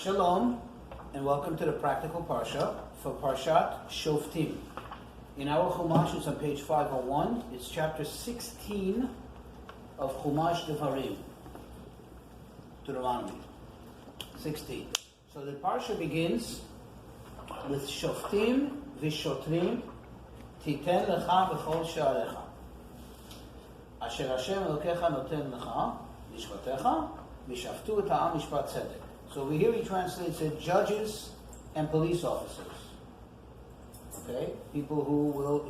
Shalom, and welcome to the Practical Parsha for Parshat Shoftim. In our Chumash, it's on page 501. It's chapter 16 of Chumash Devarim, Deuteronomy 16. So the Parsha begins with Shoftim v'shotrim titen lecha b'chol she'arecha asher Hashem Elokecha noten lecha mishpatecha v'shaftu et ha'am mishpat tzedek. So over here he translates it judges and police officers. Okay? People who will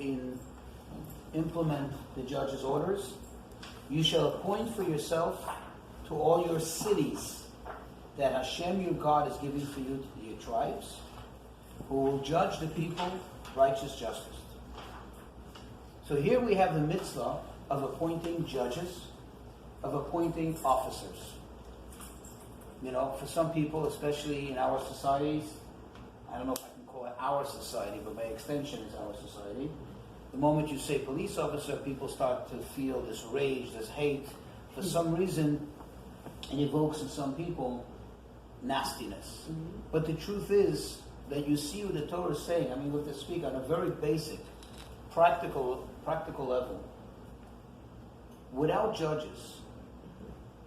implement the judge's orders. You shall appoint for yourself to all your cities that Hashem your God is giving for you to your tribes, who will judge the people righteous justice. So here we have the mitzvah of appointing judges, of appointing officers. You know, for some people, especially in our societies, I don't know if I can call it our society, but by extension is our society. The moment you say police officer, people start to feel this rage, this hate. For some reason, it evokes in some people nastiness. Mm-hmm. But the truth is that you see what the Torah is saying. I mean, we have to speak on a very basic, practical level. Without judges,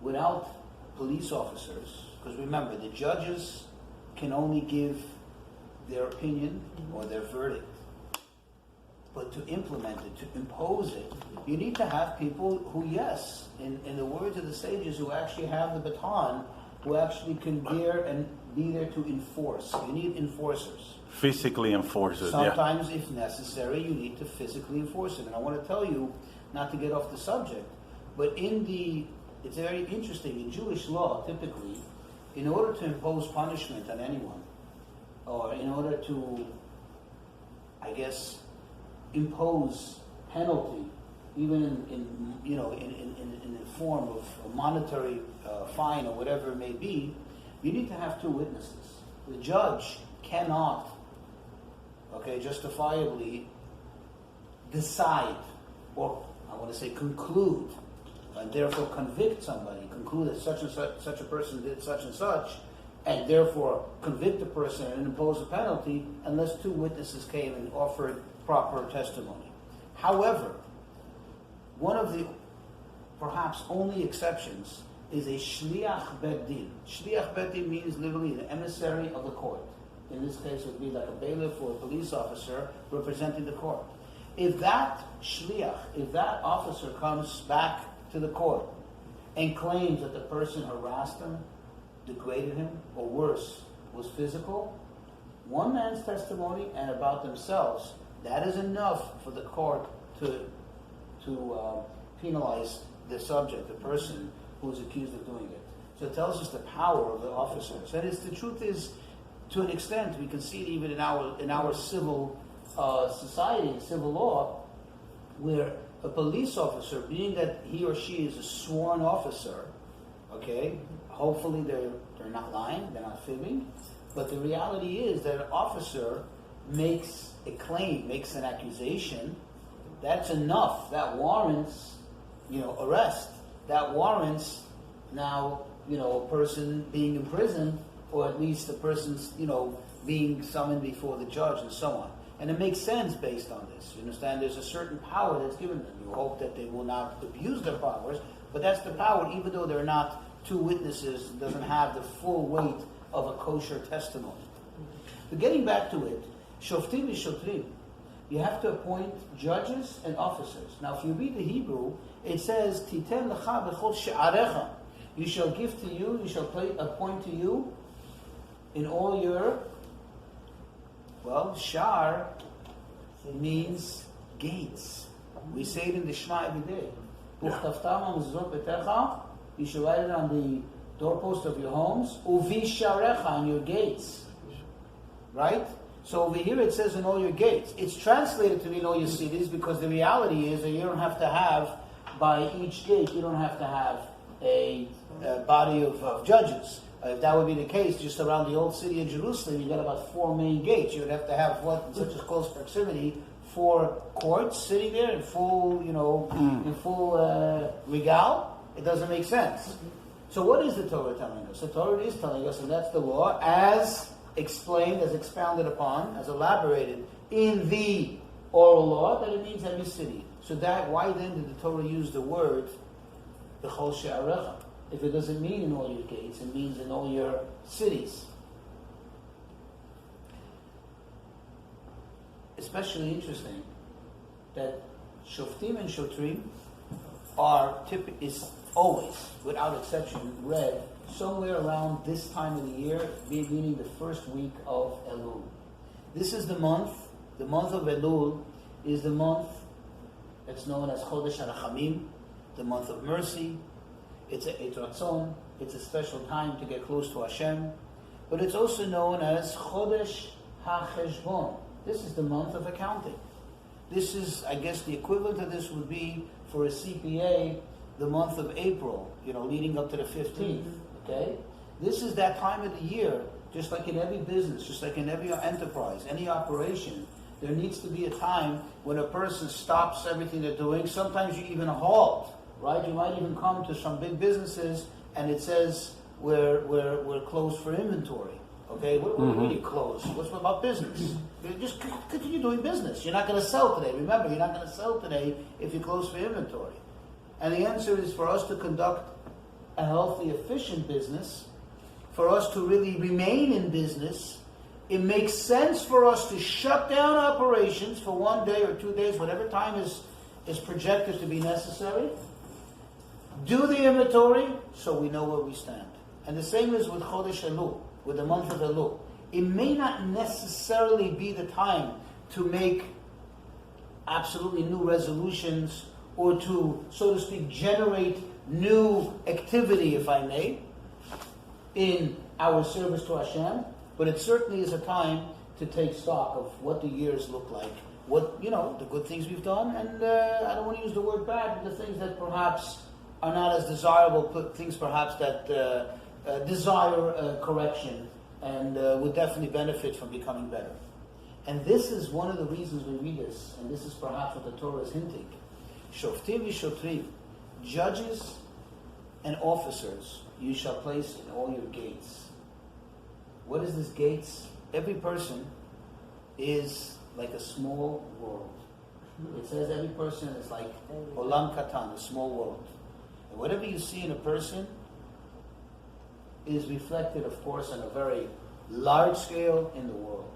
without police officers, because remember, the judges can only give their opinion or their verdict. But to implement it, to impose it, you need to have people who, yes, in the words of the sages, who actually have the baton, who actually can bear and be there to enforce. You need enforcers. Physically enforcers, Sometimes, if necessary, you need to physically enforce it. And I want to tell you, not to get off the subject, but it's very interesting. In Jewish law, typically, in order to impose punishment on anyone, or in order to, I guess, impose penalty, even in the form of a monetary fine or whatever it may be, you need to have two witnesses. The judge cannot, justifiably decide, or I want to say conclude, and therefore convict somebody, conclude that such and such a person did such and such, and therefore convict the person and impose a penalty, unless two witnesses came and offered proper testimony. However, one of the perhaps only exceptions is a shliach bet din. Shliach bet din means literally the emissary of the court. In this case, it would be like a bailiff or a police officer representing the court. If that shliach, if that officer comes back to the court and claims that the person harassed him, degraded him, or worse, was physical, one man's testimony and about themselves, that is enough for the court to penalize the subject, the person who is accused of doing it. So it tells us the power of the officers. And the truth is, to an extent, we can see it even in our civil society, civil law, where a police officer, being that he or she is a sworn officer, hopefully they're not lying, they're not fibbing, but the reality is that an officer makes a claim, makes an accusation, that's enough. That warrants, arrest. That warrants now, a person being imprisoned, or at least the person's, being summoned before the judge and so on. And it makes sense based on this. You understand? There's a certain power that's given them. You hope that they will not abuse their powers, but that's the power, even though they're not two witnesses, doesn't have the full weight of a kosher testimony. But getting back to it, Shoftim v'shotrim, you have to appoint judges and officers. Now, if you read the Hebrew, it says, Titen lecha b'chol she'arecha. You shall give to you, you shall appoint to you in all your, shar means gates. We say it in the Shema every day. You should write it on the doorpost of your homes. Uvi sharecha, on your gates. Right? So over here it says in all your gates. It's translated to be in all your cities because the reality is that you don't have to have, by each gate, you don't have to have a body of judges. If that would be the case, just around the old city of Jerusalem, you got about 4 main gates. You would have to have, in such a close proximity, 4 courts sitting there in full, in full regal. It doesn't make sense. So what is the Torah telling us? The Torah is telling us, and that's the law, as explained, as expounded upon, as elaborated in the oral law, that it means every city. So why then did the Torah use the word B'chol she'arecha? If it doesn't mean in all your gates, it means in all your cities. Especially interesting that Shoftim and Shotrim is always, without exception, read somewhere around this time of the year, meaning the first week of Elul. This is the month of Elul is the month that's known as Chodesh HaRachamim, the month of mercy. It's a Eit Ratzon, it's a special time to get close to Hashem, but it's also known as Chodesh HaCheshbon. This is the month of accounting. This is, I guess, the equivalent of this would be for a CPA, the month of April, leading up to the 15th, okay? This is that time of the year, just like in every business, just like in every enterprise, any operation, there needs to be a time when a person stops everything they're doing. Sometimes you even halt, right? You might even come to some big businesses and it says we're closed for inventory. Okay, what do you mean closed? What's about business? You just continue doing business. You're not going to sell today. Remember, you're not going to sell today if you close for inventory. And the answer is for us to conduct a healthy, efficient business, for us to really remain in business, it makes sense for us to shut down operations for 1 day or 2 days, whatever time is projected to be necessary. Do the inventory so we know where we stand. And the same is with Chodesh Elul, with the month of Elul. It may not necessarily be the time to make absolutely new resolutions or to, so to speak, generate new activity, if I may, in our service to Hashem, but it certainly is a time to take stock of what the years look like, what, the good things we've done, and I don't want to use the word bad, but the things that perhaps are not as desirable, things perhaps that desire correction and would definitely benefit from becoming better. And this is one of the reasons we read this, and this is perhaps what the Torah is hinting. Shoftim v'shotrim, judges and officers, you shall place in all your gates. What is this gates? Every person is like a small world. It says every person is like olam katan, a small world. And whatever you see in a person is reflected, of course, on a very large scale in the world.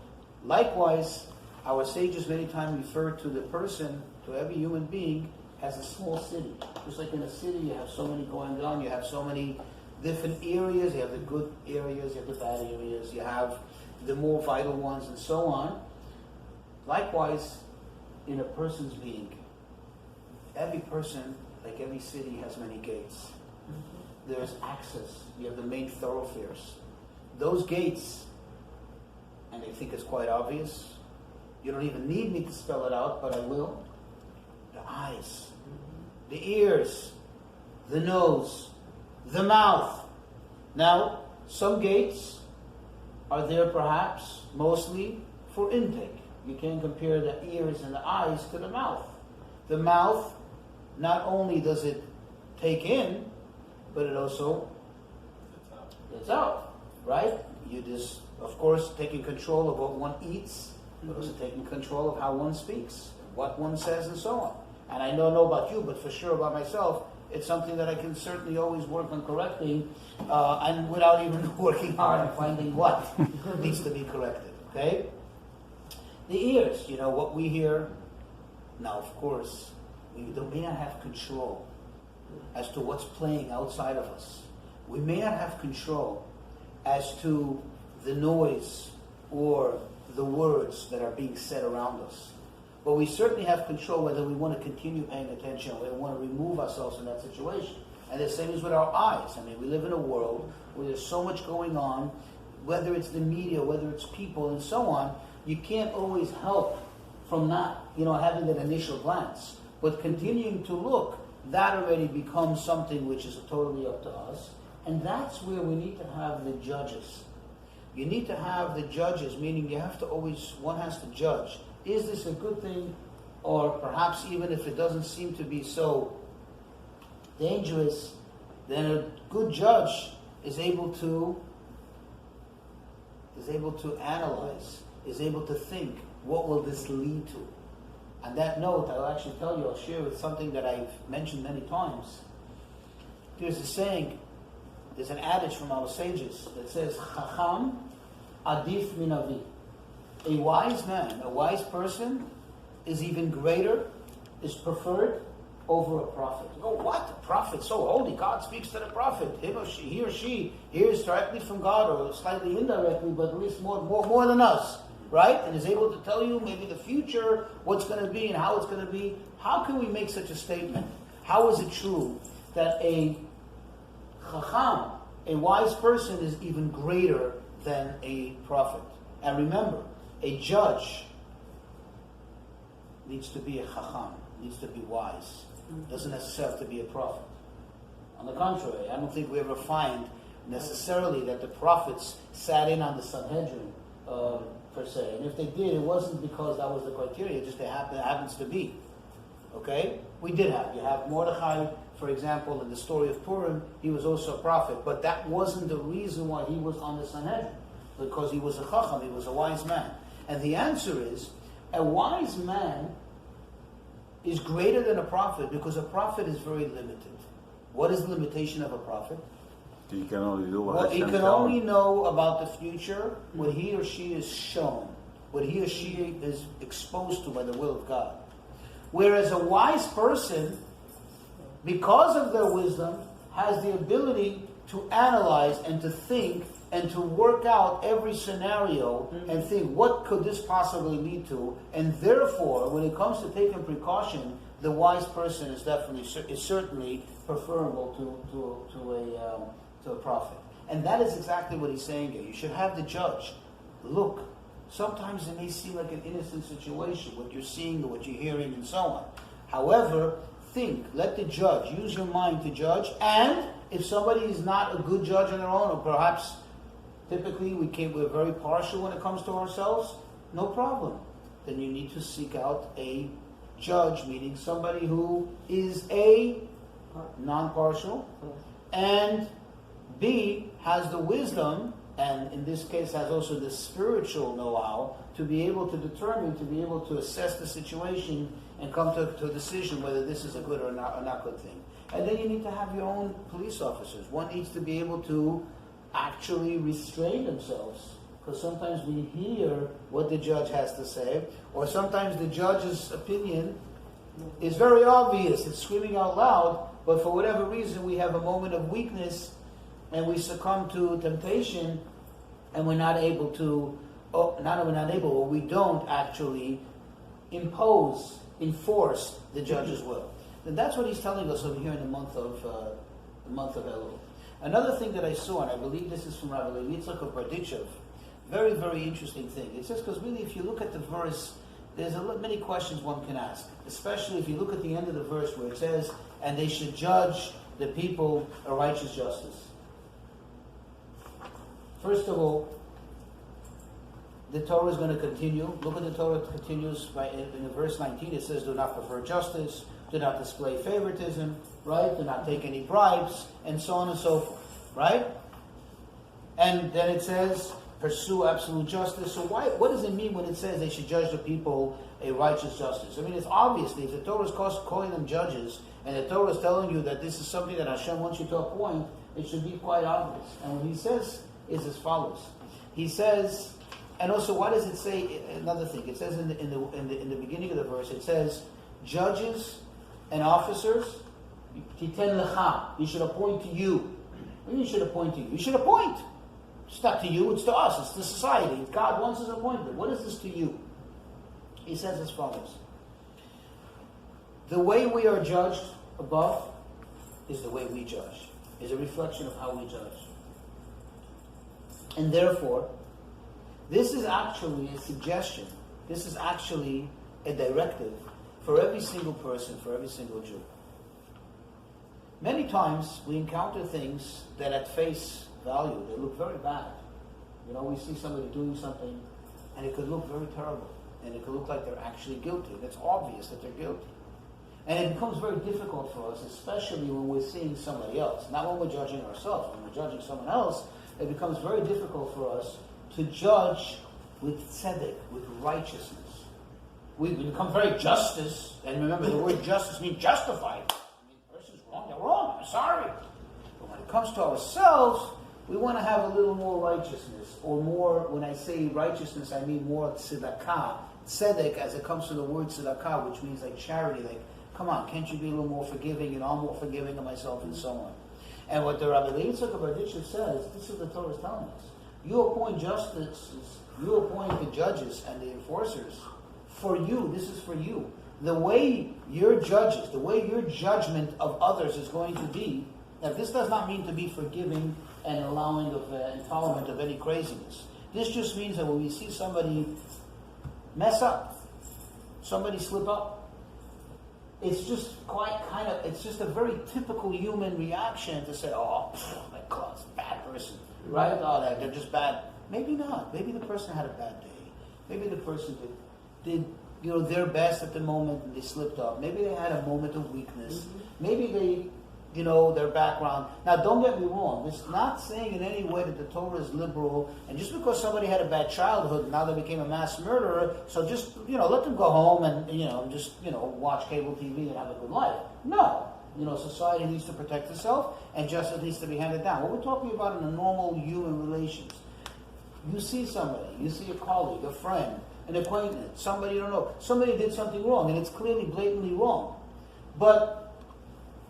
Likewise, our sages many times refer to the person, to every human being, as a small city. Just like in a city, you have so many going on, you have so many different areas, you have the good areas, you have the bad areas, you have the more vital ones, and so on. Likewise, in a person's being, every person, like every city, has many gates. There's access. You have the main thoroughfares. Those gates, and I think it's quite obvious, you don't even need me to spell it out, but I will. The eyes, the ears, the nose, the mouth. Now, some gates are there perhaps mostly for intake. You can't compare the ears and the eyes to the mouth. The mouth, not only does it take in, but it also gets out, right? You just, of course, taking control of what one eats, but also taking control of how one speaks, what one says, and so on. And I don't know about you, but for sure about myself, it's something that I can certainly always work on correcting, and without even working hard on finding what needs to be corrected, okay? The ears, what we hear. Now, of course, we may not have control as to what's playing outside of us. We may not have control as to the noise or the words that are being said around us. But we certainly have control whether we want to continue paying attention or whether we want to remove ourselves from that situation. And the same is with our eyes. I mean, we live in a world where there's so much going on, whether it's the media, whether it's people, and so on. You can't always help from not, having that initial glance. But continuing to look, that already becomes something which is totally up to us. And that's where we need to have the judges. You need to have the judges, meaning you have to one has to judge. Is this a good thing? Or perhaps even if it doesn't seem to be so dangerous, then a good judge is able to analyze, is able to think, what will this lead to? On that note, I'll actually tell you, I'll share with something that I've mentioned many times. There's a saying, there's an adage from our sages that says, Chacham adif min avi. A wise man, a wise person, is even greater, is preferred over a prophet. Oh, what? The prophet, so holy. God speaks to the prophet. He or she hears directly from God, or slightly indirectly, but at least more than us, right? And is able to tell you maybe the future, what's going to be and how it's going to be. How can we make such a statement? How is it true that a chacham, a wise person, is even greater than a prophet? And remember, a judge needs to be a chacham, needs to be wise. Doesn't necessarily have to be a prophet. On the contrary, I don't think we ever find necessarily that the prophets sat in on the Sanhedrin per se. And if they did, it wasn't because that was the criteria, just it happens to be. Okay? We did have. You have Mordechai, for example, in the story of Purim, he was also a prophet, but that wasn't the reason why he was on the Sanhedrin, because he was a chacham, he was a wise man. And the answer is, a wise man is greater than a prophet because a prophet is very limited. What is the limitation of a prophet? He can only do what he can only know about the future, what he or she is shown, what he or she is exposed to by the will of God. Whereas a wise person, because of their wisdom, has the ability to analyze and to think and to work out every scenario and think, what could this possibly lead to? And therefore, when it comes to taking precaution, the wise person is certainly preferable to a prophet. And that is exactly what he's saying here. You should have the judge look. Sometimes it may seem like an innocent situation, what you're seeing or what you're hearing and so on. However, think, let the judge, use your mind to judge, and if somebody is not a good judge on their own, or perhaps typically we're very partial when it comes to ourselves, no problem. Then you need to seek out a judge, meaning somebody who is A, non-partial, and B, has the wisdom, and in this case has also the spiritual know-how, to be able to determine, to be able to assess the situation and come to a decision whether this is a good or not good thing. And then you need to have your own police officers. One needs to be able to actually restrain themselves, because sometimes we hear what the judge has to say, or sometimes the judge's opinion is very obvious, it's screaming out loud, but for whatever reason we have a moment of weakness and we succumb to temptation and we're not able to, or we don't actually enforce the judge's will. And that's what he's telling us over here in the month of Elul. Another thing that I saw, and I believe this is from Rabbi Yitzchak of Berditchev, very, very interesting thing. It says, because really if you look at the verse, there's many questions one can ask, especially if you look at the end of the verse where it says, and they should judge the people a righteous justice. First of all, the Torah is going to continue. Look at the Torah continues in verse 19. It says, do not prefer justice, do not display favoritism, right? Do not take any bribes, and so on and so forth, right? And then it says, pursue absolute justice. So what does it mean when it says they should judge the people a righteous justice? I mean, it's obviously, if the Torah is calling them judges, and the Torah is telling you that this is something that Hashem wants you to appoint, it should be quite obvious. And what he says is as follows. He says, and also, why does it say another thing? It says in the beginning of the verse, it says, judges and officers, titen lecha, he should appoint to you. What do you mean he should appoint to you? He should appoint. It's not to you, it's to us, it's to society. God wants his appointment. What is this to you? He says as follows. The way we are judged above is the way we judge, is a reflection of how we judge. And therefore, this is actually a suggestion, this is actually a directive for every single person, for every single Jew. Many times we encounter things that at face value, they look very bad. You know, we see somebody doing something and it could look very terrible and it could look like they're actually guilty. It's obvious that they're guilty. And it becomes very difficult for us, especially when we're seeing somebody else. Not when we're judging ourselves. When we're judging someone else, it becomes very difficult for us to judge with tzedek, with righteousness. We become very justice, and remember the word justice means justified. I mean, the person's wrong, they're wrong, I'm sorry. But when it comes to ourselves, we want to have a little more righteousness, or more, when I say righteousness, I mean more tzedakah. Tzedek, as it comes to the word tzedakah, which means like charity, like, come on, can't you be a little more forgiving, and I'm more forgiving of myself, and so on. And what the Rabbi says, this is the Torah is telling us. You appoint justices, you appoint the judges and the enforcers for you. This is for you. The way your judges, the way your judgment of others is going to be, now this does not mean to be forgiving and allowing of intolerant of any craziness. This just means that when we see somebody mess up, somebody slip up, it's just it's just a very typical human reaction to say, oh my God, it's a bad person, right? Oh, they're just bad. Maybe not. Maybe the person had a bad day. Maybe the person did their best at the moment and they slipped up. Maybe they had a moment of weakness. Mm-hmm. Maybe they, their background. Now, don't get me wrong. It's not saying in any way that the Torah is liberal, and just because somebody had a bad childhood, now they became a mass murderer, so just, let them go home and, just, watch cable TV and have a good life. No. Society needs to protect itself, and justice needs to be handed down. What we're talking about in the normal human relations. You see somebody, you see a colleague, a friend, an acquaintance, somebody you don't know. Somebody did something wrong, and it's clearly, blatantly wrong. But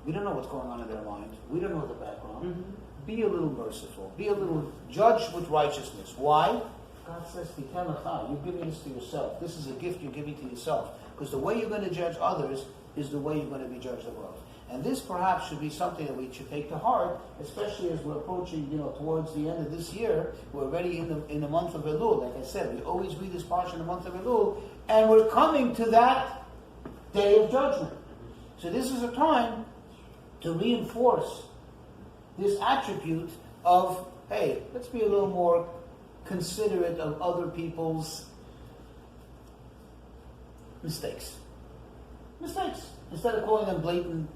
we don't know what's going on in their mind. We don't know the background. Mm-hmm. Be a little merciful. Be a little judge with righteousness. Why? God says, you're giving this to yourself. This is a gift you're giving to yourself. Because the way you're going to judge others is the way you're going to be judged above. And this perhaps should be something that we should take to heart, especially as we're approaching, towards the end of this year. We're already in the month of Elul. Like I said, we always read this Parsha in the month of Elul, and we're coming to that day of judgment. So this is a time to reinforce this attribute of, hey, let's be a little more considerate of other people's mistakes. Instead of calling them blatant,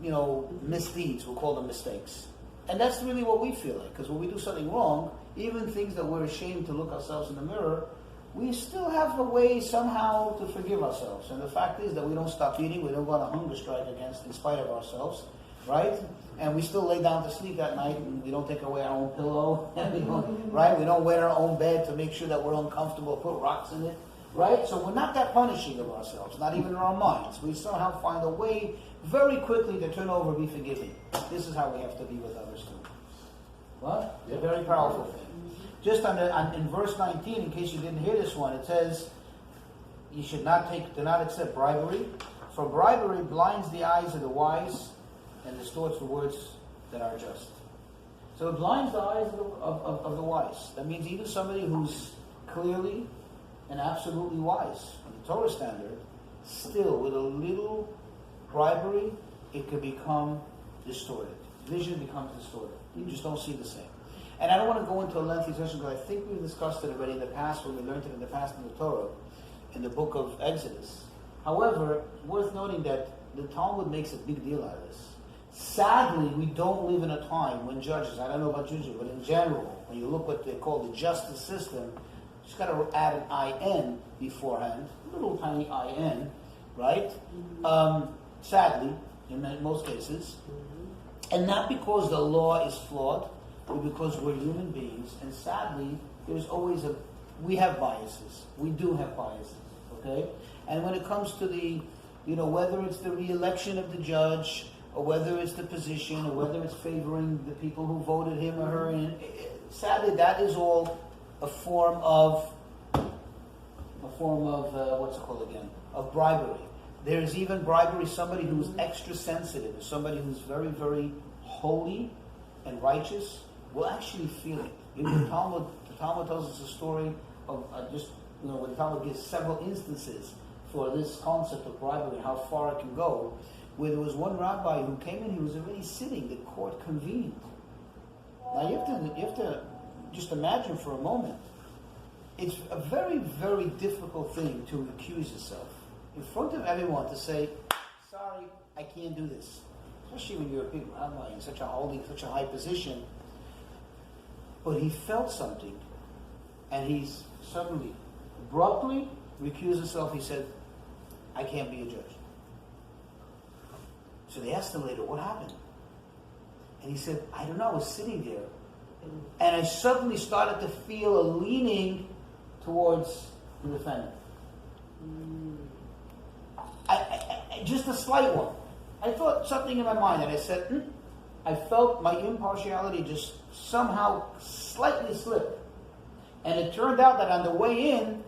misdeeds, we'll call them mistakes. And that's really what we feel like. Because when we do something wrong, even things that we're ashamed to look ourselves in the mirror, we still have a way somehow to forgive ourselves. And the fact is that we don't stop eating, we don't go on a hunger strike in spite of ourselves, right? And we still lay down to sleep that night, and we don't take away our own pillow, right? We don't wear our own bed to make sure that we're uncomfortable, put rocks in it. Right? So we're not that punishing of ourselves, not even in our minds. We somehow find a way very quickly to turn over and be forgiving. This is how we have to be with others too. What? Yeah. A very powerful thing. Just in verse 19, in case you didn't hear this one, it says, you should do not accept bribery, for bribery blinds the eyes of the wise and distorts the words that are just. So it blinds the eyes of the wise. That means even somebody who's clearly and absolutely wise from the Torah standard, still with a little bribery, it can become distorted. Vision becomes distorted. You just don't see the same. And I don't want to go into a lengthy session because I think we discussed it already in the past when we learned it in the past in the Torah, in the book of Exodus. However, worth noting that the Talmud makes a big deal out of this. Sadly, we don't live in a time when judges, I don't know about Juju, but in general, when you look what they call the justice system, just got to add an IN beforehand, a little tiny IN, right? Sadly, in most cases. And not because the law is flawed, but because we're human beings. And sadly, there's always we have biases. We do have biases, okay? And when it comes to the, whether it's the re-election of the judge, or whether it's the position, or whether it's favoring the people who voted him or her in, sadly, that is all a form of what's it called again? Of bribery. There's even bribery, somebody who's extra sensitive, somebody who's very, very holy and righteous will actually feel it. In the Talmud tells us a story of where the Talmud gives several instances for this concept of bribery and how far it can go, where there was one rabbi who came in, he was already sitting, the court convened. Now you have to just imagine for a moment, it's a very, very difficult thing to accuse yourself in front of everyone to say, sorry, I can't do this. Especially when you're a big rabbi in such a high position. But he felt something, and he's suddenly, abruptly recused himself. He said, I can't be a judge. So they asked him later, what happened? And he said, I don't know, I was sitting there, and I suddenly started to feel a leaning towards the defendant. I just a slight one. I thought something in my mind, and I said, I felt my impartiality just somehow slightly slip. And it turned out that on the way in,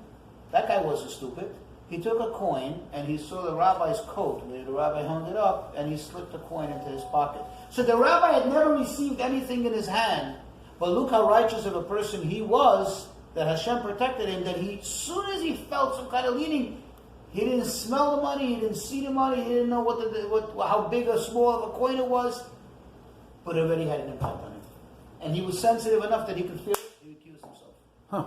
that guy wasn't stupid. He took a coin, and he saw the rabbi's coat, where the rabbi hung it up, and he slipped the coin into his pocket. So the rabbi had never received anything in his hand, but look how righteous of a person he was, that Hashem protected him, that he, as soon as he felt some kind of leaning, he didn't smell the money, he didn't see the money, he didn't know how big or small of a coin it was, but it already had an impact on him. And he was sensitive enough that he could feel it, he recused himself. Huh.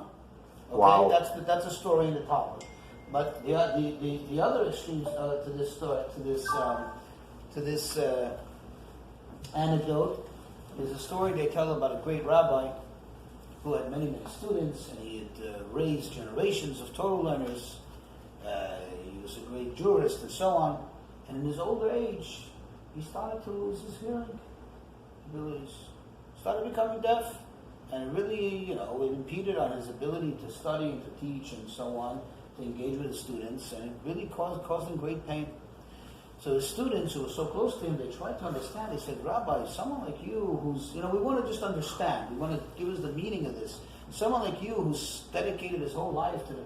Okay, Wow. That's a story in the Talmud. But the other extremes to this story, to this anecdote, is a story they tell about a great rabbi who had many students, and he had raised generations of Torah learners. He was a great jurist and so on. And in his older age, he started to lose his hearing abilities. Started becoming deaf, and really, it impeded on his ability to study and to teach and so on, to engage with his students, and it really caused him great pain. So the students who were so close to him, they tried to understand. They said, Rabbi, someone like you who's, we want to just understand. We want to give us the meaning of this. Someone like you who's dedicated his whole life to the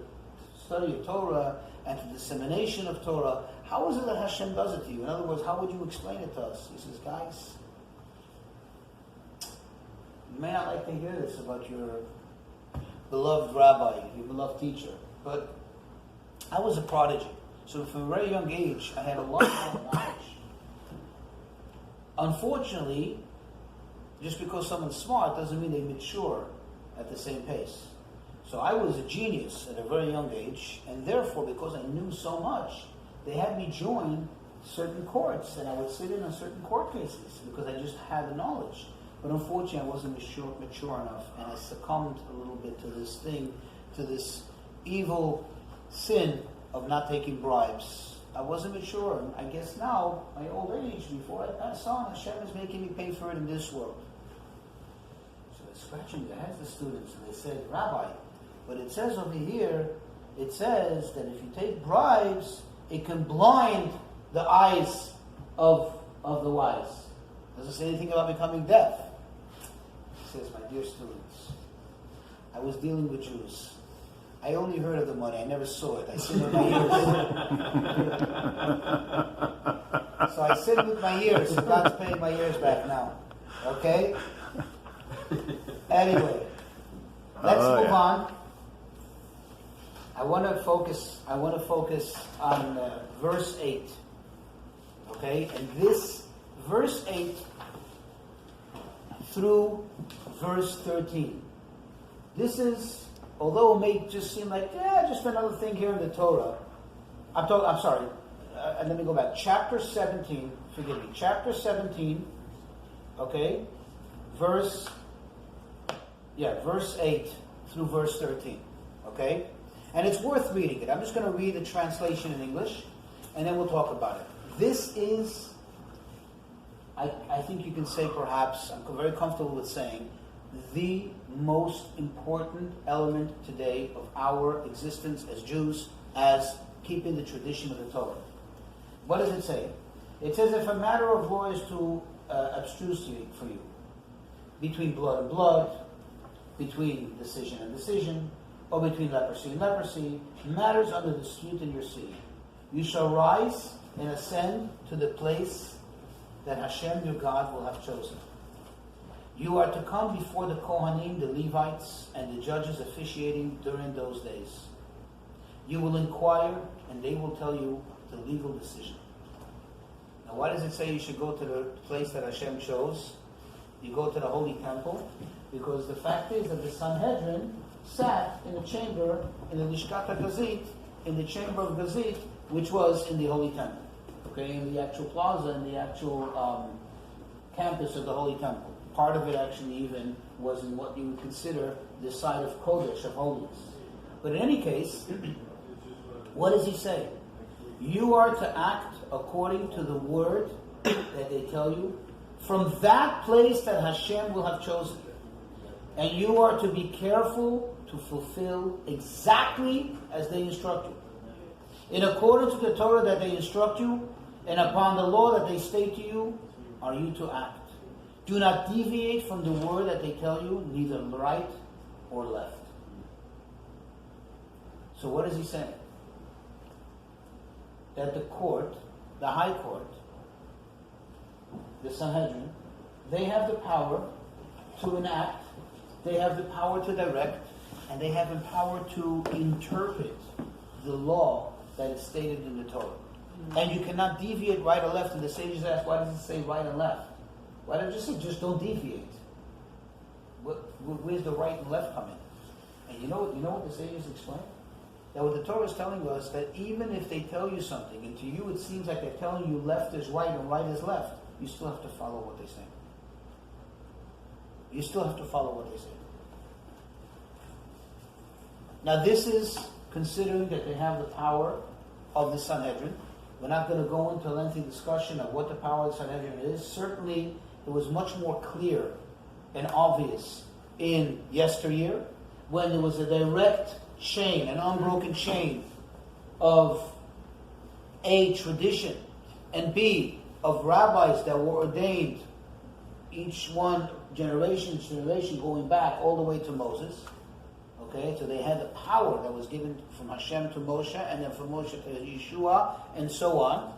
study of Torah and to the dissemination of Torah, how is it that Hashem does it to you? In other words, how would you explain it to us? He says, guys, you may not like to hear this about your beloved rabbi, your beloved teacher, but I was a prodigy. So from a very young age, I had a lot of knowledge. Unfortunately, just because someone's smart doesn't mean they mature at the same pace. So I was a genius at a very young age, and therefore, because I knew so much, they had me join certain courts, and I would sit in on certain court cases because I just had the knowledge. But unfortunately, I wasn't mature enough, and I succumbed a little bit to this evil sin of not taking bribes. I wasn't mature, and I guess now, my old age, before I pass on, Hashem is making me pay for it in this world. So they're scratching their heads, the students, and they said, Rabbi, but it says over here, it says that if you take bribes, it can blind the eyes of the wise. Doesn't say anything about becoming deaf. He says, my dear students, I was dealing with Jews. I only heard of the money. I never saw it. I sit with my ears. So I sit with my ears. God's paying my ears back now. Okay? Anyway, let's move on. I want to focus on verse 8. Okay? And this verse 8 through verse 13. This is, although it may just seem like, just another thing here in the Torah. I'm sorry. Let me go back. Chapter 17, forgive me. Chapter 17, okay, verse 8 through verse 13, okay? And it's worth reading it. I'm just going to read the translation in English, and then we'll talk about it. This is, I think you can say perhaps, I'm very comfortable with saying, the most important element today of our existence as Jews, as keeping the tradition of the Torah. What does it say? It says, if a matter of law is too abstruse for you, between blood and blood, between decision and decision, or between leprosy and leprosy, matters under dispute in your city, you shall rise and ascend to the place that Hashem your God will have chosen. You are to come before the Kohanim, the Levites, and the judges officiating during those days. You will inquire, and they will tell you the legal decision. Now, why does it say you should go to the place that Hashem chose? You go to the Holy Temple, because the fact is that the Sanhedrin sat in the chamber, in the Lishkat HaGazit, in the chamber of Gazit, which was in the Holy Temple. okay, in the actual plaza, in the actual campus of the Holy Temple. Part of it actually even was in what you would consider the side of Kodesh, of holiness. But in any case, what does he say? You are to act according to the word that they tell you from that place that Hashem will have chosen. And you are to be careful to fulfill exactly as they instruct you. In accordance with the Torah that they instruct you, and upon the law that they state to you, are you to act. Do not deviate from the word that they tell you, neither right or left. So what is he saying? That the court, the high court, the Sanhedrin, they have the power to enact, they have the power to direct, and they have the power to interpret the law that is stated in the Torah. And you cannot deviate right or left. And the sages ask, why does it say right and left? Why don't you say just don't deviate? Where's the right and left come in? And you know what the sages explain? That what the Torah is telling us, that even if they tell you something, and to you it seems like they're telling you left is right and right is left, you still have to follow what they say. You still have to follow what they say. Now this is considering that they have the power of the Sanhedrin. We're not going to go into a lengthy discussion of what the power of the Sanhedrin is. Certainly it was much more clear and obvious in yesteryear, when there was a direct chain, an unbroken chain of A, tradition, and B, of rabbis that were ordained, each one generation to generation, going back all the way to Moses. Okay, so they had the power that was given from Hashem to Moshe, and then from Moshe to Yeshua, and so on.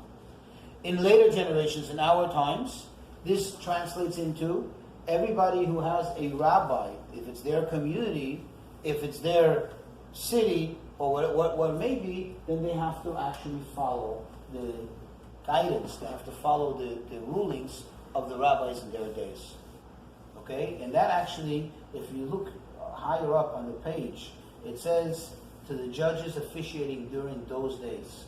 In later generations, in our times, this translates into everybody who has a rabbi, if it's their community, if it's their city, or what it may be, then they have to actually follow the guidance, they have to follow the rulings of the rabbis in their days. Okay, and that actually, if you look higher up on the page, it says to the judges officiating during those days.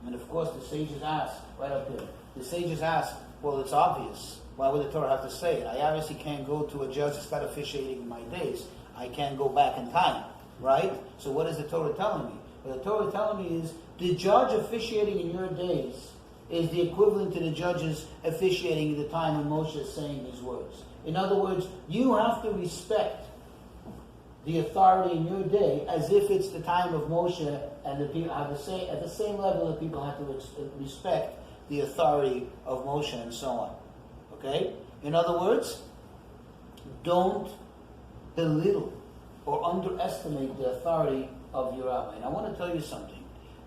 And of course the sages ask, right up there, the sages ask, well, it's obvious. Why would the Torah have to say it? I obviously can't go to a judge that's not officiating in my days. I can't go back in time, right? So what is the Torah telling me? What the Torah telling me is the judge officiating in your days is the equivalent to the judges officiating in the time when Moshe is saying these words. In other words, you have to respect the authority in your day as if it's the time of Moshe, and the people have at the same level that people have to respect the authority of Moshe and so on. Okay? In other words, don't belittle or underestimate the authority of your rabbi. And I want to tell you something,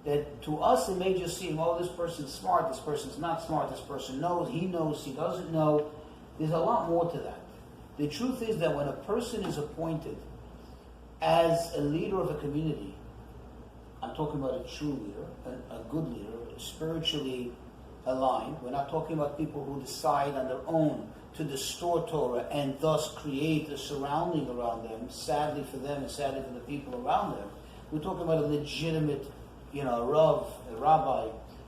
that to us it may just seem, oh, this person's smart, this person's not smart, this person knows, he doesn't know. There's a lot more to that. The truth is that when a person is appointed as a leader of a community, I'm talking about a true leader, a good leader, spiritually aligned. We're not talking about people who decide on their own to distort Torah and thus create a surrounding around them, sadly for them and sadly for the people around them. We're talking about a legitimate, a rav, a rabbi,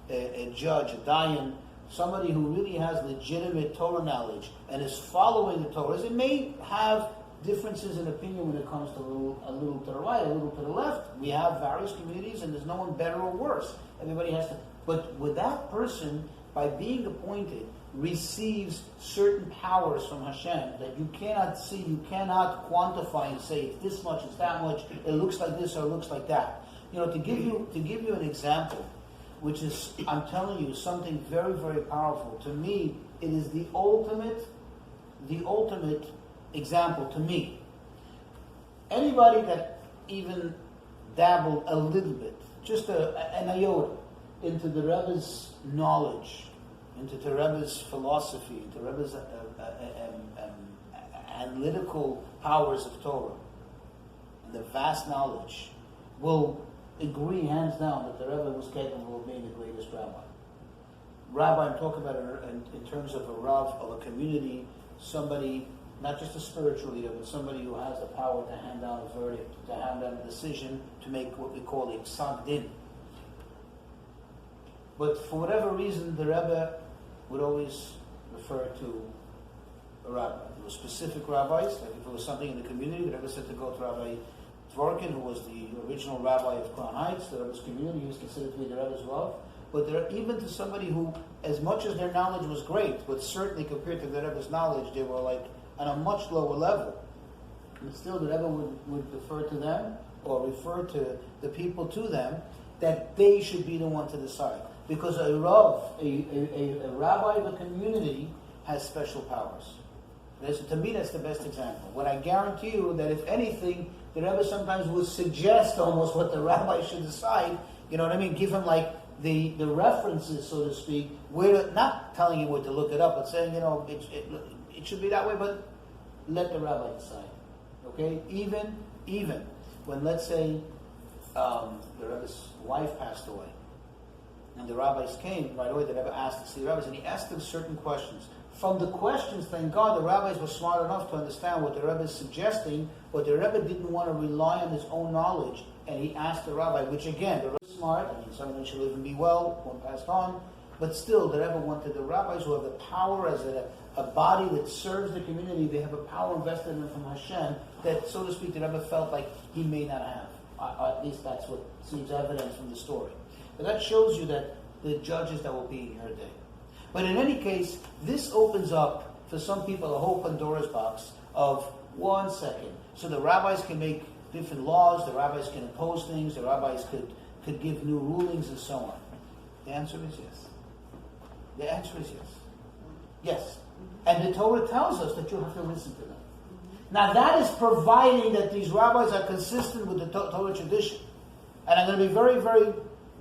a judge, a dayan, somebody who really has legitimate Torah knowledge and is following the Torah. It may have differences in opinion when it comes to a little to the right, a little to the left. We have various communities and there's no one better or worse. Everybody has to. But with that person, by being appointed, receives certain powers from Hashem that you cannot see, you cannot quantify and say it's this much, it's that much, it looks like this or it looks like that. To give you an example, which is, I'm telling you, something very, very powerful. To me, it is the ultimate example to me. Anybody that even dabbled a little bit, just an iota, into the Rebbe's knowledge, into the Rebbe's philosophy, into the Rebbe's analytical powers of Torah, and the vast knowledge, will agree hands down that the Rebbe was capable of being the greatest rabbi. Rabbi, I'm talking about in terms of a rav, of a community, somebody, not just a spiritual leader, but somebody who has the power to hand down a verdict, to hand down a decision, to make what we call a psak din. But for whatever reason, the Rebbe would always refer to a rabbi. There were specific rabbis, like if it was something in the community, the Rebbe said to go to Rabbi Dvorkin, who was the original rabbi of Crown Heights, the Rebbe's community. He was considered to be the Rebbe as well. But there, even to somebody who, as much as their knowledge was great, but certainly compared to the Rebbe's knowledge, they were like on a much lower level. And still the Rebbe would refer to them, or refer to the people to them, that they should be the one to decide. Because a Rav, a rabbi of a community, has special powers. So to me, that's the best example. When I guarantee you that if anything, the Rebbe sometimes would suggest almost what the rabbi should decide, you know what I mean? Give him like the references, so to speak, where not telling you what to look it up, but saying, it should be that way, but let the rabbi decide. Okay? Even when, let's say, the Rebbe's wife passed away, and the rabbis came, right away the Rebbe asked to see the rabbis, and he asked them certain questions. From the questions, thank God, the rabbis were smart enough to understand what the Rebbe is suggesting, but the Rebbe didn't want to rely on his own knowledge, and he asked the rabbi, which again, the Rebbe was smart, some of them should live and be well, one passed on, but still, the Rebbe wanted the rabbis who have the power as a body that serves the community, they have a power invested in them from Hashem, that, so to speak, the Rebbe felt like he may not have. At least that's what seems evident from the story. But that shows you that the judges that will be in your day. But in any case, this opens up for some people a whole Pandora's box of 1 second. So the rabbis can make different laws, the rabbis can impose things, the rabbis could give new rulings and so on. The answer is yes. The answer is yes. Yes. And the Torah tells us that you have to listen to them. Now that is providing that these rabbis are consistent with the Torah tradition. And I'm going to be very, very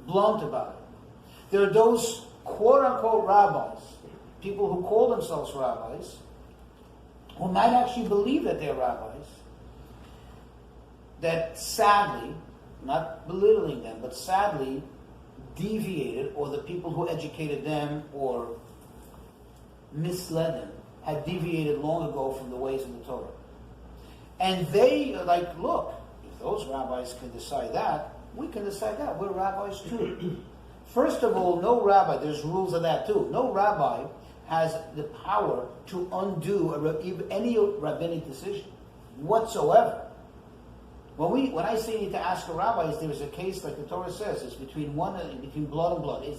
blunt about it. There are those quote-unquote rabbis, people who call themselves rabbis, who might actually believe that they're rabbis, that sadly, not belittling them, but sadly deviated, or the people who educated them or misled them had deviated long ago from the ways of the Torah. And they are like, look, if those rabbis can decide that, we can decide that. We're rabbis too. First of all, no rabbi, there's rules of that too. No rabbi has the power to undo any rabbinic decision whatsoever. When I say you need to ask a rabbi, there's a case like the Torah says, it's between blood and blood. Is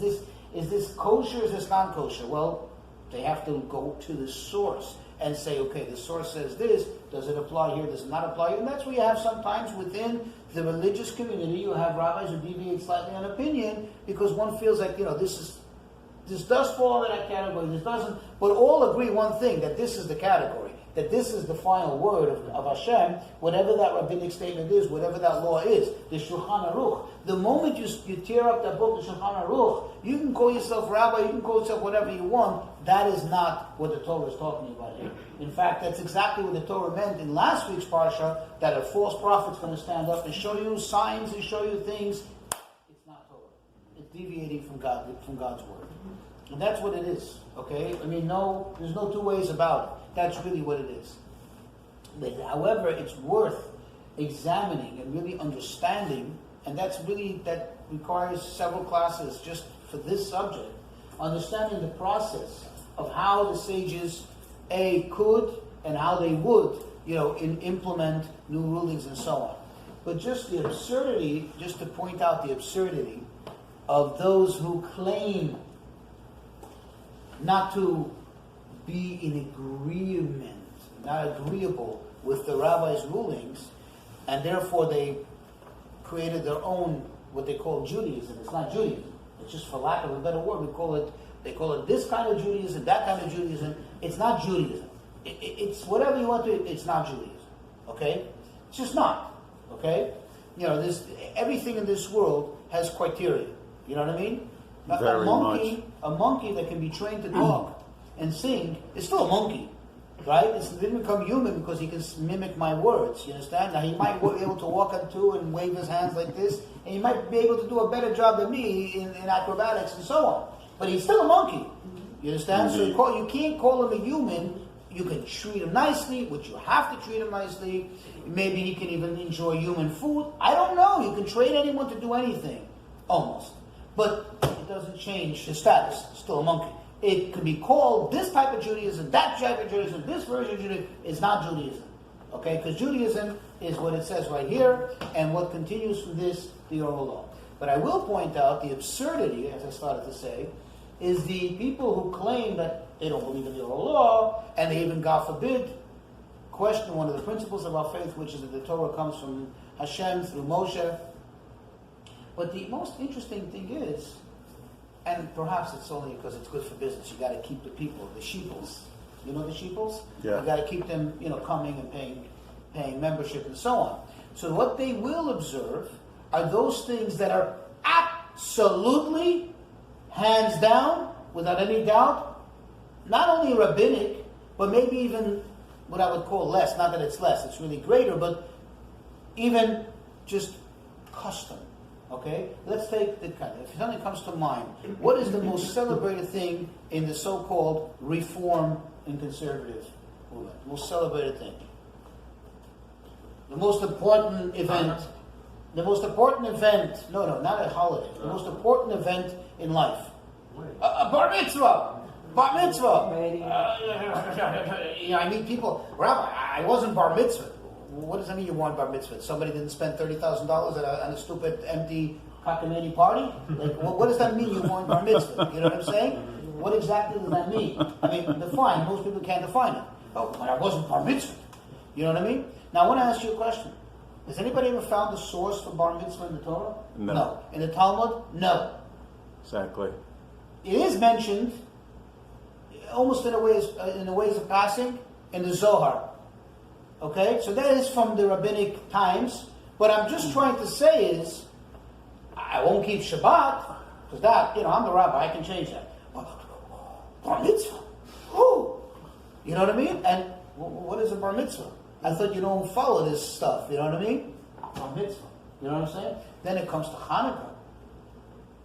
this kosher? Is this non-kosher? Well, they have to go to the source and say, okay, the source says this. Does it apply here? Does it not apply here? And that's where you have sometimes within the religious community, you have rabbis who deviate slightly on opinion because one feels like, this does fall into that category, this doesn't. But all agree one thing, that this is the category, that this is the final word of Hashem, whatever that rabbinic statement is, whatever that law is, the Shulchan Aruch. The moment you tear up that book, the Shulchan Aruch, you can call yourself rabbi, you can call yourself whatever you want. That is not what the Torah is talking about here. In fact, that's exactly what the Torah meant in last week's Parsha, that a false prophet's going to stand up and show you signs and show you things. It's not Torah. It's deviating from God's word. And that's what it is, okay? I mean, there's no two ways about it. That's really what it is. But, however, it's worth examining and really understanding, and that requires several classes just for this subject, understanding the process of how the sages, could and how they would, implement new rulings and so on. But just the absurdity, just to point out the absurdity of those who claim not to be in agreement, not agreeable with the rabbi's rulings, and therefore they created their own, what they call Judaism. It's not Judaism. It's just, for lack of a better word, they call it this kind of Judaism, that kind of Judaism. It's not Judaism. It's whatever you want to, it's not Judaism. Okay? It's just not. Okay? Everything in this world has criteria. You know what I mean? A monkey that can be trained to talk and sing is still a monkey, right? It didn't become human because he can mimic my words. You understand? Now he might be able to walk on two and wave his hands like this, and he might be able to do a better job than me in acrobatics and so on. But he's still a monkey. You understand? Mm-hmm. So you can't call him a human. You can treat him nicely, which you have to treat him nicely. Maybe he can even enjoy human food. I don't know. You can train anyone to do anything, almost. but it doesn't change his status. Still a monkey. It could be called this type of Judaism, that type of Judaism, this version of Judaism is not Judaism. Okay? Because Judaism is what it says right here, and what continues from this, the oral law. But I will point out the absurdity, as I started to say, is the people who claim that they don't believe in the oral law, and they even, God forbid, question one of the principles of our faith, which is that the Torah comes from Hashem through Moshe. But the most interesting thing is, and perhaps it's only because it's good for business, you got to keep the people, the sheeples. You know the sheeples? Yeah. You got to keep them, coming and paying membership and so on. So what they will observe are those things that are absolutely, hands down, without any doubt, not only rabbinic, but maybe even what I would call less. Not that it's less, it's really greater, but even just custom. Okay? Let's take the kind. If something comes to mind, what is the most celebrated thing in the so-called reform and conservative movement? Most celebrated thing. The most important event. The most important event. No, not a holiday. The most important event in life. A bar mitzvah. Bar mitzvah. I meet people. Rabbi, I wasn't bar mitzvah. What does that mean you want bar mitzvah? Somebody didn't spend $30,000 on a stupid, empty cockamamie party? Like, what does that mean you want bar mitzvah? You know what I'm saying? What exactly does that mean? I mean, define. Most people can't define it. Oh, but I wasn't bar mitzvah. You know what I mean? Now, I want to ask you a question. Has anybody ever found a source for bar mitzvah in the Torah? No. In the Talmud? No. Exactly. It is mentioned, almost in a ways of passing, in the Zohar. Okay? So that is from the rabbinic times. What I'm just trying to say is, I won't keep Shabbat, because that, I'm the rabbi, I can change that. Bar mitzvah? Who? You know what I mean? And what is a bar mitzvah? I thought you don't follow this stuff, you know what I mean? Bar mitzvah. You know what I'm saying? Then it comes to Hanukkah.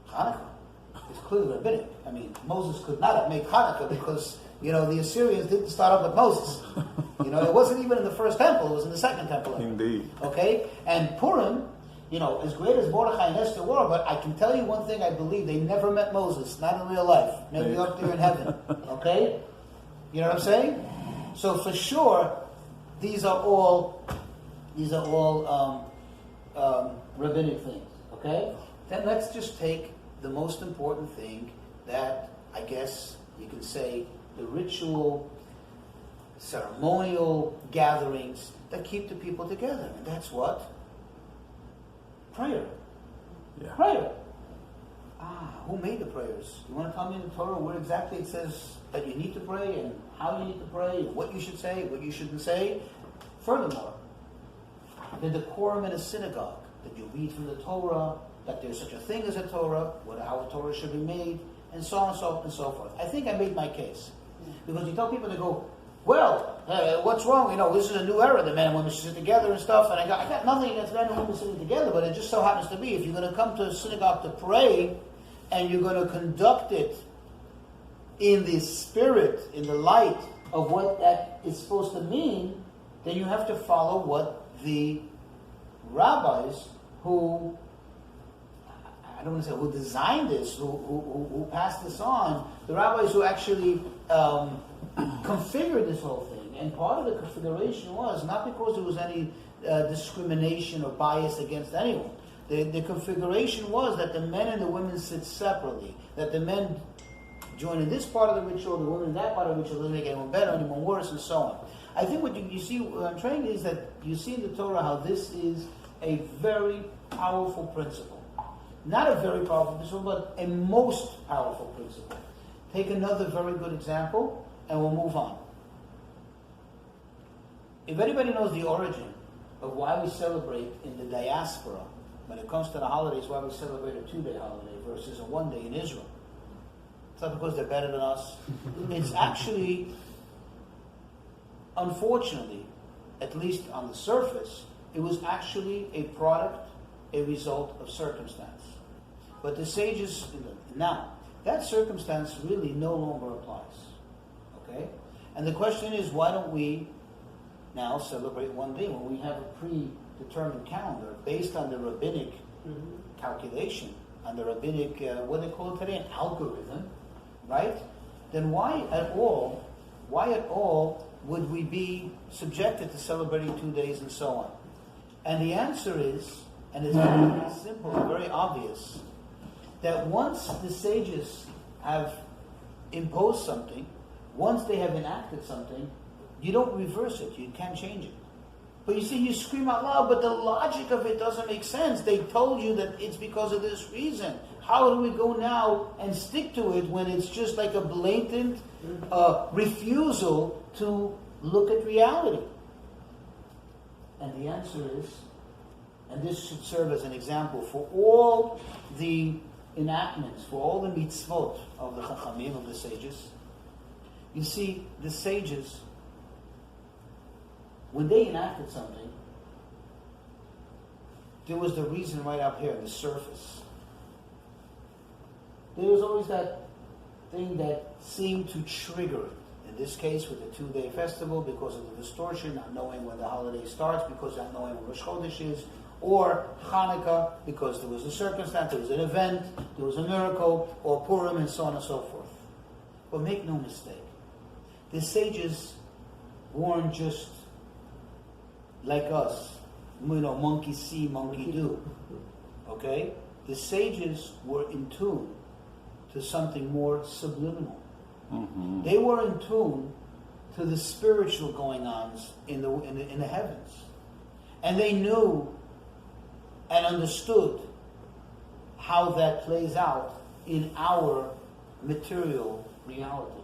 Hanukkah is clearly rabbinic. I mean, Moses could not have made Hanukkah because, the Assyrians didn't start up with Moses. It wasn't even in the first temple, it was in the second temple. Indeed. Okay? And Purim, as great as Mordechai and Esther were, but I can tell you one thing, I believe they never met Moses, not in real life. Maybe up there in heaven. Okay? You know what I'm saying? So for sure, these are all rabbinic things. Okay? Then let's just take the most important thing that I guess you can say the ritual, ceremonial gatherings that keep the people together. And that's what? Prayer. Yeah. Prayer. Who made the prayers? You want to tell me in the Torah where exactly it says that you need to pray and how you need to pray, and what you should say, what you shouldn't say? Furthermore, the decorum in a synagogue, that you read from the Torah, that there's such a thing as a Torah, how a Torah should be made, and so on and so forth. I think I made my case. Because you tell people to go, well, what's wrong? This is a new era. The men and women should sit together and stuff. And I got nothing against men and women sitting together, but it just so happens to be, if you're going to come to a synagogue to pray, and you're going to conduct it in the spirit, in the light of what that is supposed to mean, then you have to follow what the rabbis who, I don't want to say who designed this, who passed this on, the rabbis who actually configured this whole thing. And part of the configuration was not because there was any discrimination or bias against anyone. The configuration was that the men and the women sit separately, that the men join in this part of the ritual, the women in that part of the ritual, doesn't make anyone better, anyone worse, and so on. I think what you see, what I'm trying is that you see in the Torah how this is a very powerful principle. Not a very powerful principle, but a most powerful principle. Take another very good example, and we'll move on. If anybody knows the origin of why we celebrate in the diaspora, when it comes to the holidays, why we celebrate a 2-day holiday versus a 1-day in Israel, it's not because they're better than us. It's actually, unfortunately, at least on the surface, it was actually a product, a result of circumstance. But the sages, now, that circumstance really no longer applies. Okay? And the question is, why don't we now celebrate 1 day when we have a predetermined calendar based on the rabbinic calculation on the rabbinic, what they call it today, an algorithm, right? Then why at all would we be subjected to celebrating 2 days and so on? And the answer is, and it's very simple, very obvious, that once the sages have imposed something, once they have enacted something, you don't reverse it, you can't change it. But you see, you scream out loud, but the logic of it doesn't make sense. They told you that it's because of this reason. How do we go now and stick to it when it's just like a blatant refusal to look at reality? And the answer is, and this should serve as an example for all the enactments, for all the mitzvot of the chachamim, of the sages. You see, the sages, when they enacted something, there was the reason right up here, the surface. There was always that thing that seemed to trigger it. In this case, with the 2-day festival, because of the distortion, not knowing when the holiday starts, because not knowing when Rosh Chodesh is, or Hanukkah, because there was a circumstance, there was an event, there was a miracle, or Purim, and so on and so forth. But make no mistake, the sages weren't just like us, monkey see, monkey do. Okay? The sages were in tune to something more subliminal. Mm-hmm. They were in tune to the spiritual going-ons in the heavens. And they knew and understood how that plays out in our material reality.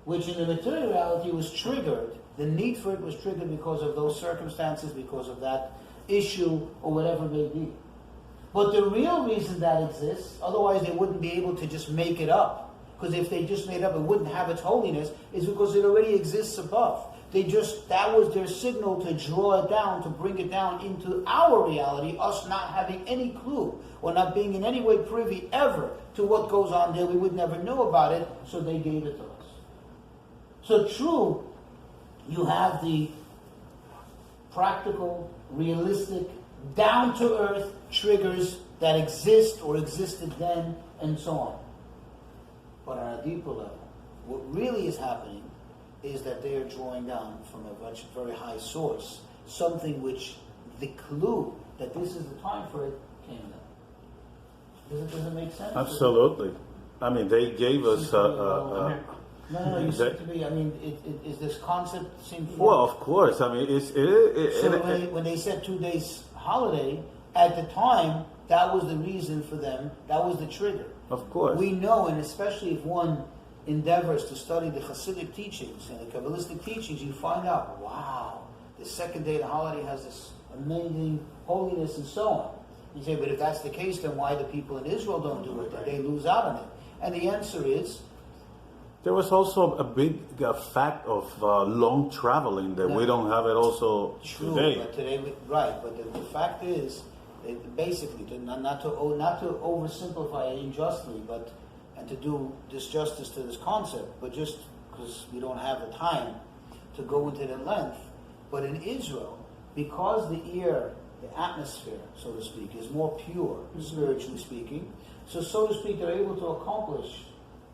Which in the material reality was triggered, the need for it was triggered because of those circumstances, because of that issue, or whatever it may be. But the real reason that exists, otherwise they wouldn't be able to just make it up. Because if they just made it up, it wouldn't have its holiness, is because it already exists above. That was their signal to draw it down, to bring it down into our reality, us not having any clue, or not being in any way privy ever to what goes on there. We would never know about it, so they gave it to us. So true, you have the practical, realistic, down-to-earth triggers that exist or existed then, and so on. But on a deeper level, what really is happening is that they are drawing down from a very high source, something which the clue that this is the time for it came down. Does it make sense? Absolutely. I mean, they gave us... No, you seem to be, I mean, is this concept seem... Well, of course. I mean, when they said 2 days holiday, at the time, that was the reason for them, that was the trigger. Of course. We know, and especially if one endeavors to study the Hasidic teachings and the Kabbalistic teachings, you find out, wow, the second day of the holiday has this amazing holiness and so on. You say, but if that's the case, then why the people in Israel don't do it? That they lose out on it? And the answer is... There was also a big fact of long traveling that we don't have it also today. But today, but the fact is, basically, not to oversimplify it unjustly, and to do disjustice to this concept, but just because we don't have the time to go into the length. But in Israel, because the air, the atmosphere, so to speak, is more pure, spiritually speaking, so to speak, they're able to accomplish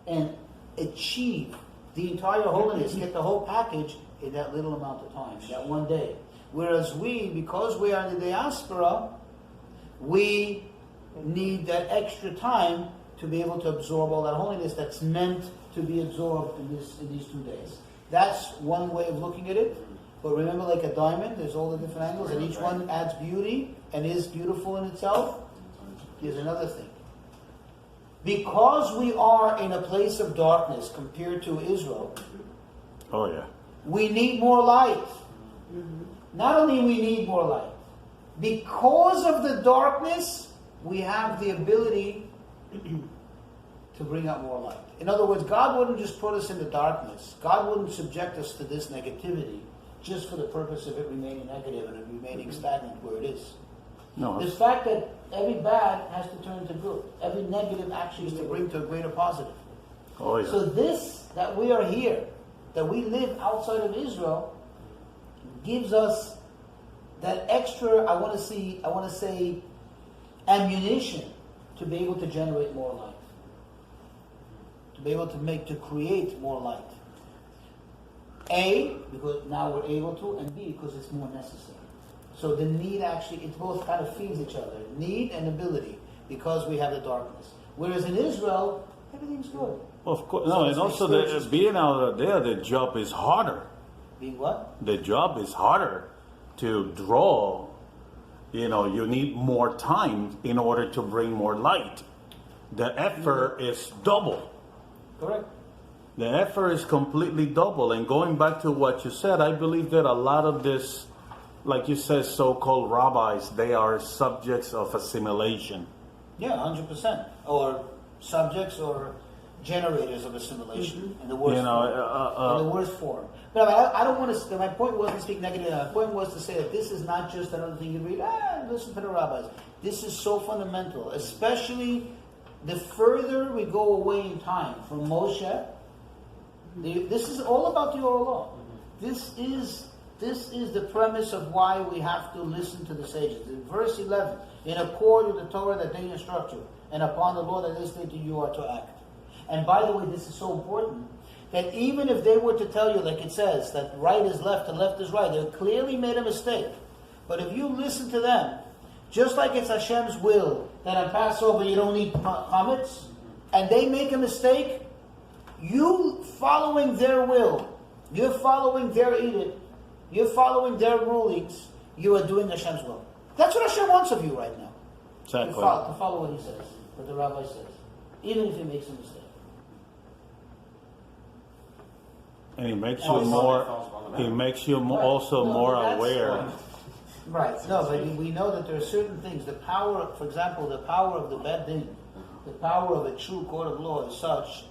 and achieve the entire holiness, get the whole package in that little amount of time, that one day. Whereas we, because we are in the diaspora, we need that extra time to be able to absorb all that holiness that's meant to be absorbed in these 2 days. That's one way of looking at it. But remember, like a diamond, there's all the different angles, and each one adds beauty and is beautiful in itself. Here's another thing. Because we are in a place of darkness compared to Israel, we need more light. Not only we need more light, because of the darkness, we have the ability to bring out more light. In other words, God wouldn't just put us in the darkness. God wouldn't subject us to this negativity just for the purpose of it remaining negative and it remaining stagnant where it is. No. The fact that every bad has to turn to good. Every negative action is to bring to a greater positive. So this, that we are here, that we live outside of Israel, gives us that extra, I want to say, ammunition to be able to generate more light. To be able to create more light. A, because now we're able to, and B, because it's more necessary. So the need actually, it both kind of feeds each other. Need and ability, because we have the darkness. Whereas in Israel, everything's good. Of course, no, and also being out there, the job is harder. Being what? The job is harder to draw. You need more time in order to bring more light. The effort is double. Correct. The effort is completely double. And going back to what you said, I believe that a lot of this, like you said, so-called rabbis, they are subjects of assimilation. Yeah, 100%. Or subjects or generators of assimilation in the worst form. In the worst form. But I don't want to. My point wasn't to speak negative. My point was to say that this is not just another thing you read. Listen to the rabbis. This is so fundamental, especially the further we go away in time from Moshe. This is all about the oral law. This is the premise of why we have to listen to the sages. In verse 11, in accord with the Torah that they instruct you, and upon the law that they say to you are to act. And by the way, this is so important, that even if they were to tell you, like it says, that right is left and left is right, they clearly made a mistake. But if you listen to them, just like it's Hashem's will that on Passover you don't eat chametz, and they make a mistake, you following their will, you're following their edict, you're following their rulings, you are doing Hashem's will. That's what Hashem wants of you right now. Exactly. To follow what he says, what the rabbi says, even if he makes a mistake. And it makes you more. It makes you also more aware. Right. No, but we know that there are certain things. The power, for example, the power of the bed din, the power of a true court of law is such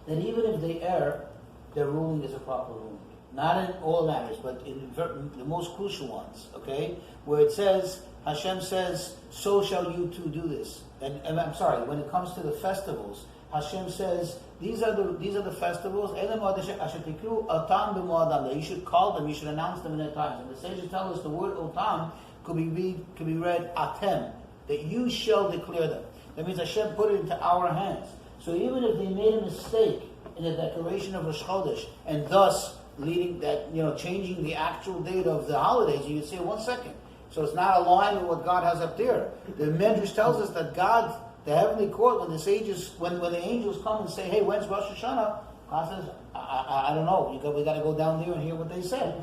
that even if they err, their ruling is a proper ruling. Not in all matters, but in the most crucial ones. Okay, where it says Hashem says, "So shall you too do this." And I'm sorry, when it comes to the festivals, Hashem says, These are the festivals. You should call them. You should announce them in their times. And the sages tell us the word otam could be read atem, that you shall declare them. That means Hashem put it into our hands. So even if they made a mistake in the declaration of Rosh Chodesh, and thus leading that, changing the actual date of the holidays, you would say, 1 second. So it's not aligned with what God has up there. The Medrash tells us that God, the heavenly court, when the angels come and say, "Hey, when's Rosh Hashanah?" God says, "I don't know. We got to go down there and hear what they said."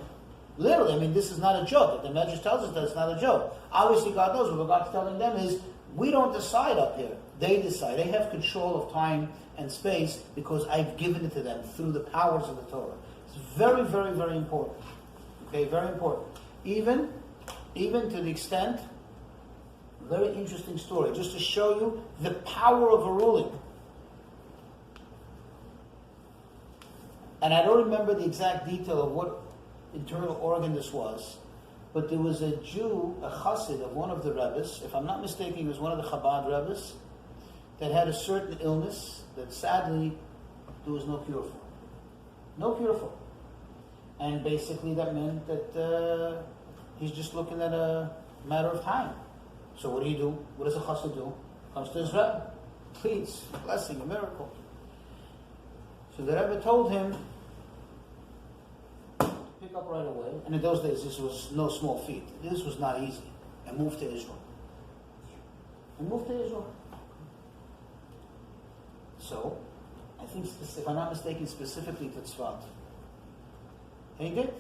Literally, this is not a joke. The Medrash tells us that it's not a joke. Obviously, God knows. What God's telling them is, we don't decide up here. They decide. They have control of time and space because I've given it to them through the powers of the Torah. It's very, very, very important. Okay, very important. Even to the extent. Very interesting story, just to show you the power of a ruling. And I don't remember the exact detail of what internal organ this was, but there was a Jew, a chassid of one of the Rebbes, if I'm not mistaken, he was one of the Chabad Rebbes, that had a certain illness that sadly there was no cure for. No cure for. And basically that meant that he's just looking at a matter of time. So what do you do? What does a chassid do? Comes to his Rebbe. Please, a blessing, a miracle. So the Rebbe told him to pick up right away. And in those days, this was no small feat. This was not easy. And move to Israel. So, I think, if I'm not mistaken, specifically to Tzfat. And he did.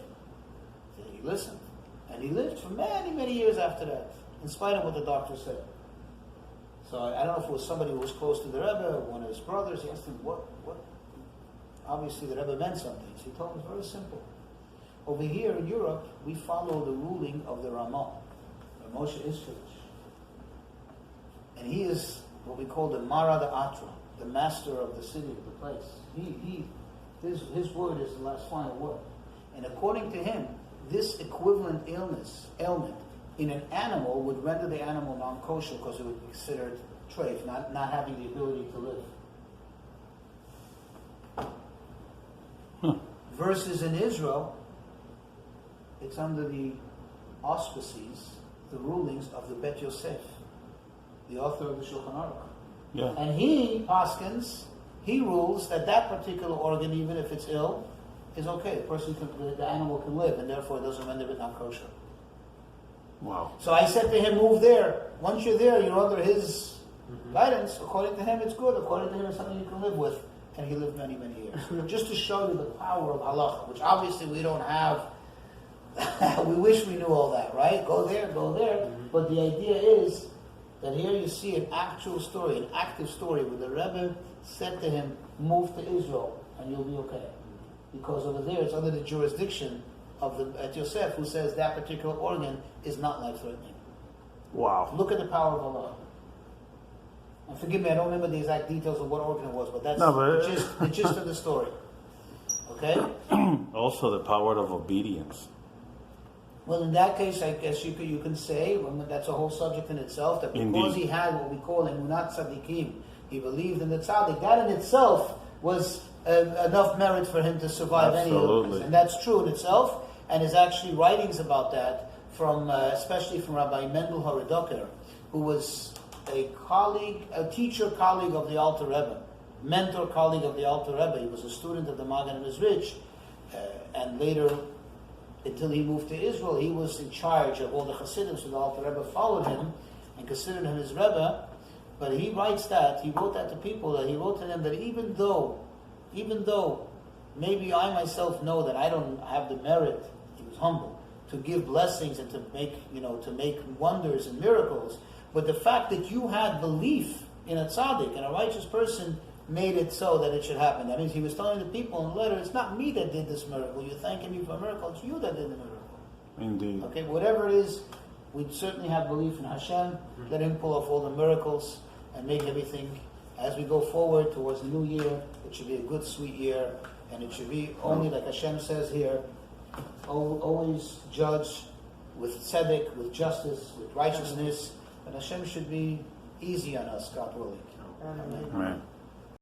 He listened. And he lived for many, many years after that, in spite of what the doctor said. So I don't know if it was somebody who was close to the Rebbe or one of his brothers. He asked him, what? Obviously the Rebbe meant something. So he told him, it's very simple. Over here in Europe, we follow the ruling of the Ramah, Moshe Ishkovich. And he is what we call the Mara the Atra, the master of the city, of the place. His word is the last final word. And according to him, this equivalent ailment, in an animal would render the animal non-kosher because it would be considered treif, not having the ability to live. Versus in Israel, it's under the auspices, the rulings of the Bet Yosef, the author of the Shulchan Aruch. Yeah. And he paskins, he rules that particular organ, even if it's ill, is okay. The animal can live, and therefore it doesn't render it not kosher. Wow. So I said to him, move there. Once you're there, you're under his guidance. According to him, it's good. According to him, it's something you can live with. And he lived many, many years. Just to show you the power of halacha, which obviously we don't have. We wish we knew all that, right? Go there. But the idea is that here you see an actual story, an active story, where the Rebbe said to him, move to Israel, and you'll be okay. Because over there, it's under the jurisdiction of the at Yosef, who says that particular organ is not life-threatening. Wow. Look at the power of Allah. And forgive me, I don't remember the exact details of what organ it was, but that's the gist of the story. Okay? Also the power of obedience. Well, in that case, I guess you can say, that's a whole subject in itself, that because he had what we call emunat tzaddikim, he believed in the tzaddik, that in itself was enough merit for him to survive any illness. And that's true in itself, and there's actually writings about that, from especially from Rabbi Mendel Haridoker, who was a teacher colleague of the Alter Rebbe, mentor colleague of the Alter Rebbe. He was a student of the Magen Mizrich, and later, until he moved to Israel, he was in charge of all the Hasidim, so the Alter Rebbe followed him and considered him his Rebbe. But he wrote that to people, that he wrote to them that even though maybe I myself know that I don't have the merit, he was humble, to give blessings and to make wonders and miracles, but the fact that you had belief in a tzaddik and a righteous person made it so that it should happen. That means he was telling the people in the letter, it's not me that did this miracle. You're thanking me for a miracle. It's you that did the miracle. Indeed. Okay, whatever it is, we certainly have belief in Hashem. Let him pull off all the miracles and make everything, as we go forward towards the new year, it should be a good, sweet year. And it should be only, like Hashem says here, always judge with tzedek, with justice, with righteousness. And Hashem should be easy on us, God willing. Amen.